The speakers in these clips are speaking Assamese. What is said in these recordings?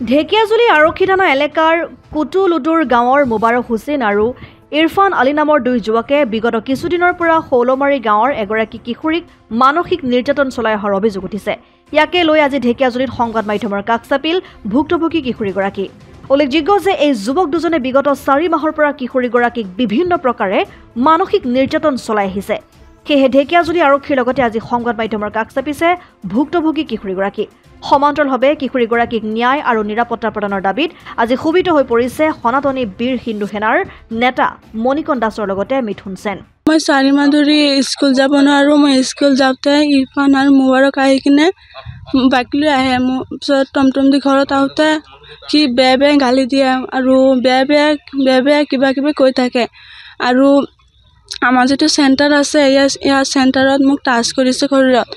ঢেকিয়াজুলি আৰক্ষী থানা এলেকাৰ কুটুলুটুৰ গাঁৱৰ মুবাৰক হুছেইন আৰু ইৰফান আলী নামৰ দুই যুৱকে বিগত কিছুদিনৰ পৰা শৌলমাৰী গাঁৱৰ এগৰাকী কিশোৰীক মানসিক নিৰ্যাতন চলাই অহাৰ অভিযোগ উঠিছে। ইয়াকে লৈ আজি ঢেকিয়াজুলিত সংবাদ মাধ্যমৰ কাষ চাপিল ভুক্তভোগী কিশোৰীগৰাকী। উল্লেখযোগ্য যে এই যুৱক দুজনে বিগত 4 মাহৰ পৰা কিশোৰীগৰাকীক বিভিন্ন প্ৰকাৰে মানসিক নিৰ্যাতন চলাই আহিছে। সেয়ে ঢেকিয়াজুলি আৰক্ষীৰ লগতে আজি সংবাদ মাধ্যমৰ কাষ চাপিছে ভুক্তভোগী কিশোৰীগৰাকী। সমান্তৰালভাৱে কিশোৰীগৰাকীক ন্যায় আৰু নিৰাপত্তা প্ৰদানৰ দাবীত আজি ক্ষোভিত হৈ পৰিছে সনাতনী বীৰ হিন্দু সেনাৰ নেতা মণিকণ দাসৰ লগতে মিথুন সেন। মই 4 মাহ ধৰি স্কুল যাব নোৱাৰো। মই স্কুল যাওঁতে ইৰফান আৰু মুবাৰক আহি কিনে বাইক লৈ আহে। মোৰ পিছত টমটম দি ঘৰত আহোঁতে সি বেয়া গালি দিয়ে আৰু বেয়া কিবা কিবি কৈ থাকে। আৰু আমাৰ যিটো চেণ্টাৰ আছে ইয়াৰ চেণ্টাৰত মোক টাচ কৰিছে শৰীৰত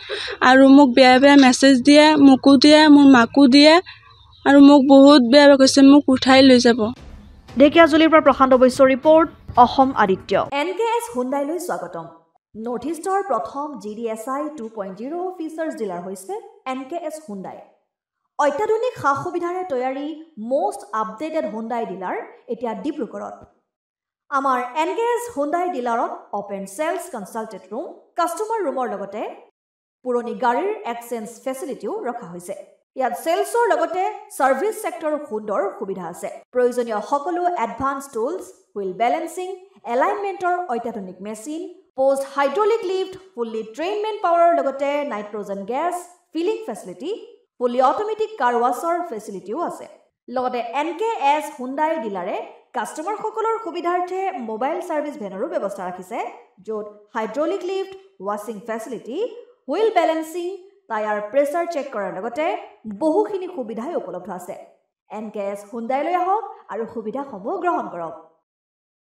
আৰু মোক বেয়া মেছেজ দিয়ে, মোকো দিয়ে, মোৰ মাকো দিয়ে আৰু মোক বহুত বেয়া কৈছে, মোক উঠাই লৈ যাব। ঢেকিয়াজুলিৰ পৰা প্ৰশান্ত বৈশ্যৰ ৰিপৰ্ট, অসম আদিত্য। NKS হুণ্ডাইলৈ স্বাগতম। নৰ্থ ইষ্টৰ প্ৰথম GDSI 2.0 ফিচাৰ্ছ ডিলাৰ হৈছে NKS হুণ্ডাই। অত্যাধুনিক সা সুবিধাৰে তৈয়াৰী মষ্ট আপডেটেড হুণ্ডাই ডিলাৰ এতিয়া ডিব্ৰুগড়ত। আমাৰ NKS হুণ্ডাই ডিলাৰত open sales consulted room, customer ৰুমৰ লগতে পুৰণি গাড়ীৰ এক্সচেঞ্জ ফেচিলিটিও ৰখা হৈছে। ইয়াত চেলছৰ লগতে সাৰ্ভিস সেক্টৰৰ সুন্দৰ সুবিধা আছে। প্ৰয়োজনীয় সকলো এডভান্স টুলছ, হুইল বেলেন্সিং, এলাইনমেন্টৰ অত্যাধুনিক machine, post hydraulic lift, fully ট্ৰেইনমেন পাৱাৰৰ লগতে nitrogen gas filling facility, fully automatic car ৱাছৰ ফেচিলিটিও আছে। লগতে NKS হুণ্ডাই ডিলাৰে কাষ্টমাৰসকলৰ সুবিধাৰ্থে মোবাইল সাৰ্ভিস ভেনৰো ব্যৱস্থা ৰাখিছে, য'ত হাইড্ৰলিক লিফ্ট, ৱাছিং facility, wheel balancing, tyre pressure check কৰাৰ লগতে বহুখিনি সুবিধাই উপলব্ধ আছে। NKS হুণ্ডাইলৈ আহক আৰু সুবিধাসমূহ গ্ৰহণ কৰক।